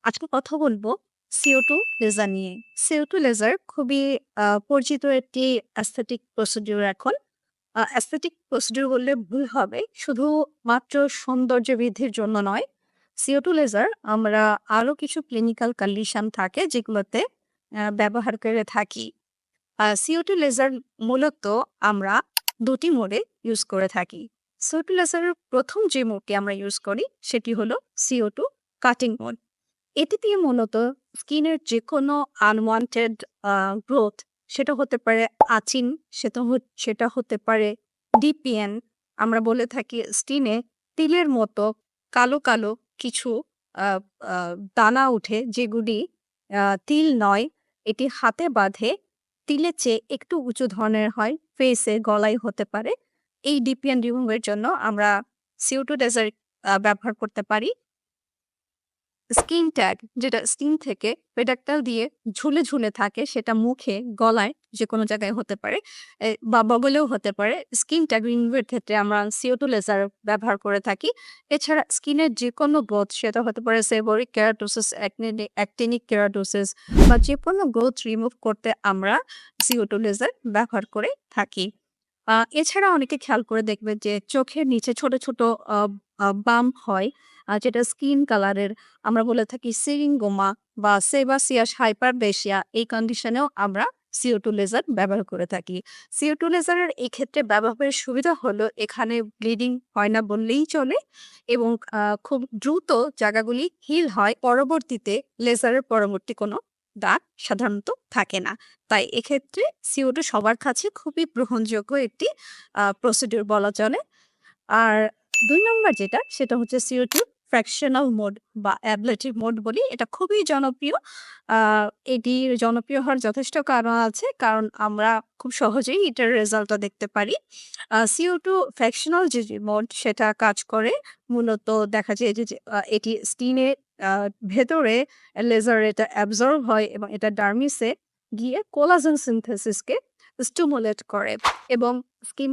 আজকে কথা বলবো CO2 লেজার নিয়ে। CO2 লেজার খুবই পরিচিত একটি অ্যাস্থেটিক প্রসিডিউর এখন। অ্যাস্থেটিক প্রসিডিউর বললে ভুল হবে। শুধুমাত্র সৌন্দর্য বৃদ্ধির জন্য নয়। CO2 লেজার আমরা আরো কিছু ক্লিনিক্যাল কন্ডিশন থাকে যেগুলোতে ব্যবহার করে থাকি। CO2 লেজার মূলত আমরা ২ টি মোডে ইউজ করে থাকি। CO2 লেজারের ১ম যে মোডটি আমরা ইউজ করি সেটি হলো CO2 কাটিং মোড। এটি দিয়ে মূলত স্কিনের যেকোনো আনওয়ান্টেড আ গ্রোথ সেটা হতে পারে আচিন, সেটা হতে পারে ডিপিএন। আমরা বলে থাকি স্কিনে তিলের মতো কালো কিছু আ আ দানা উঠে যেগুলি তিল নয়, এটি হাতে বাঁধে তিলের চেয়ে একটু উঁচু ধরনের হয়, ফেসে, গলায় হতে পারে। এই ডিপিএন রিমুভ এর জন্য আমরা CO2 লেজার ব্যবহার করতে পারি। স্কিন ট্যাগ যেটা স্কিন থেকে পেডাক্টাল দিয়ে ঝুলে থাকে সেটা মুখে, গলায় যেকোনো জায়গায় হতে পারে বা বগলেও হতে পারে। স্কিন ট্যাগ রিমুভের ক্ষেত্রে আমরা CO2 লেজার ব্যবহার করে থাকি। এছাড়া স্কিনের যেকোনো গ্রোথ সেটা হতে পারে সেবরিক কেরাটোসিস, অ্যাক্টিনিক কেরাটোসিস বা যেকোনো গ্রোথ রিমুভ করতে আমরা CO2 লেজার ব্যবহার করে থাকি। এছাড়া অনেকে খেয়াল করে দেখবেন যে চোখের নিচে ছোট আ আ বাম্প হয় যেটা স্কিন কালারের আমরা বলে থাকি সিরিঙ্গোমা বা সেবাসিয়াস হাইপারবেশিয়া এই কন্ডিশনেও আমরা CO2 লেজার ব্যবহার করে থাকি। CO2 লেজারের এই ক্ষেত্রে ব্যবহারের সুবিধা হলো এখানে ব্লিডিং হয় না বললেই চলে এবং খুব দ্রুত জায়গাগুলি হিল হয়। পরবর্তীতে লেজারের পরবর্তী কোনো দাগ সাধারণত থাকে না। তাই এক্ষেত্রে CO2 সবার কাছে খুবই গ্রহণযোগ্য একটি প্রসিডিউর বলা চলে। আর ২ নম্বর যেটা সেটা হচ্ছে CO2 ফ্র্যাকশনাল মোড বা অ্যাবলেটিভ মোড বলি। এটা খুবই জনপ্রিয়। আ এটির জনপ্রিয় হওয়ার যথেষ্ট কারণ আছে। কারণ আমরা খুব সহজেই এটার রেজাল্টটা দেখতে পারি। CO2 ফ্র্যাকশনাল যে মোড সেটা কাজ করে মূলত দেখা যায় যে এটি স্কিনের আ ভেতরে লেজার এটা অ্যাবজর্ব হয় এবং এটা ডার্মিসে গিয়ে কোলাজেন সিনথেসিসকে স্টিমুলেট করে এবং স্কিন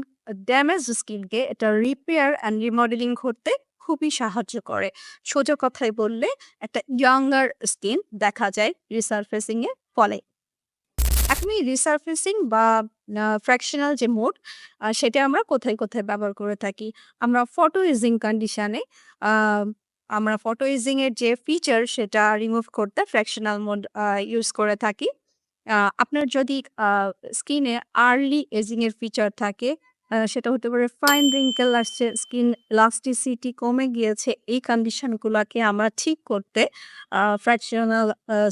ড্যামেজ স্কিনকে এটা রিপেয়ার অ্যান্ড রিমডেলিং করতে খুবই সাহায্য করে। সোজা কথায় বললে একটা ইয়াঙ্গার স্কিন দেখা যায় রিসারফেসিং এর ফলে। এখন এই রিসারফেসিং বা ফ্র্যাকশনাল যে মোড সেটা আমরা কোথায় ব্যবহার করে থাকি? আমরা ফটো ইজিং কন্ডিশন এ আ আমরা ফটো ইজিং এর যে ফিচার সেটা রিমুভ করতে ফ্র্যাকশনাল মোড ইউজ করে থাকি। আপনার যদি আ স্কিনে আর্লি এজিং এর ফিচার থাকে, সেটা হতে পারে ফাইন রিঙ্কেল আসছে, স্কিন ইলাস্টিসিটি কমে গিয়েছে। এই কন্ডিশন গুলাকে আমরা ঠিক করতে ফ্র্যাকশনাল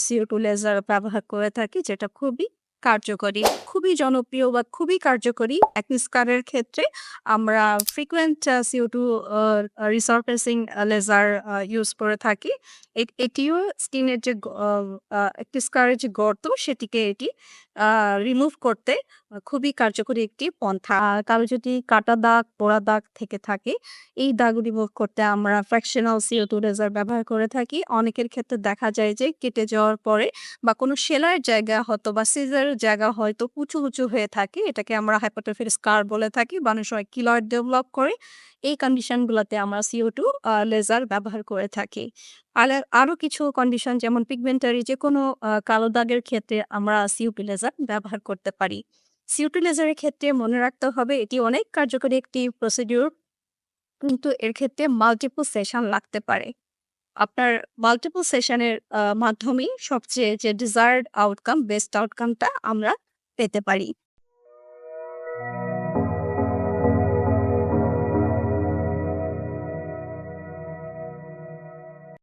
CO2 লেজার ব্যবহার করে থাকি যেটা খুবই কার্যকরী। খুবই জনপ্রিয় বা খুবই কার্যকরী অ্যাকনে স্কারের ক্ষেত্রে আমরা ফ্রিকোয়েন্ট CO2 আ রিসারফেসিং লেজার ইউজ করে থাকি। এটিও স্কিনের যে অ্যাকনে স্কারের যে গর্ত সেটিকে এটি আ রিমুভ করতে খুবই কার্যকরী একটি পন্থা। কারো যদি কাটা দাগ, পোড়া দাগ থেকে থাকে, এই দাগ রিমুভ করতে আমরা ফ্র্যাকশনাল CO2 লেজার ব্যবহার করে থাকি। অনেকের ক্ষেত্রে দেখা যায় যে কেটে যাওয়ার পরে বা কোনো সেলাইয়ের জায়গা হয়তো বা সিজারের জায়গা হয়তো উঁচু হয়ে থাকে। এটাকে আমরা হাইপারট্রফিড স্কার বলে থাকি বা অনেক সময় কিলয়েড ডেভেলপ করে। এই কন্ডিশন গুলাতে আমরা CO2 লেজার ব্যবহার করে থাকি। আরো কিছু কন্ডিশন যেমন পিগমেন্টারি যেকোনো কালো দাগের ক্ষেত্রে আমরা CO2 লেজার ব্যবহার করতে পারি। CO2 লেজারের ক্ষেত্রে মনে রাখতে হবে এটি অনেক কার্যকরী একটি প্রসিডিউর কিন্তু এর ক্ষেত্রে মাল্টিপল সেশন লাগতে পারে। আপনার মাল্টিপল সেশনের মাধ্যমেই সবচেয়ে যে ডিজায়ার্ড আউটকাম, বেস্ট আউটকামটা আমরা পেতে পারি।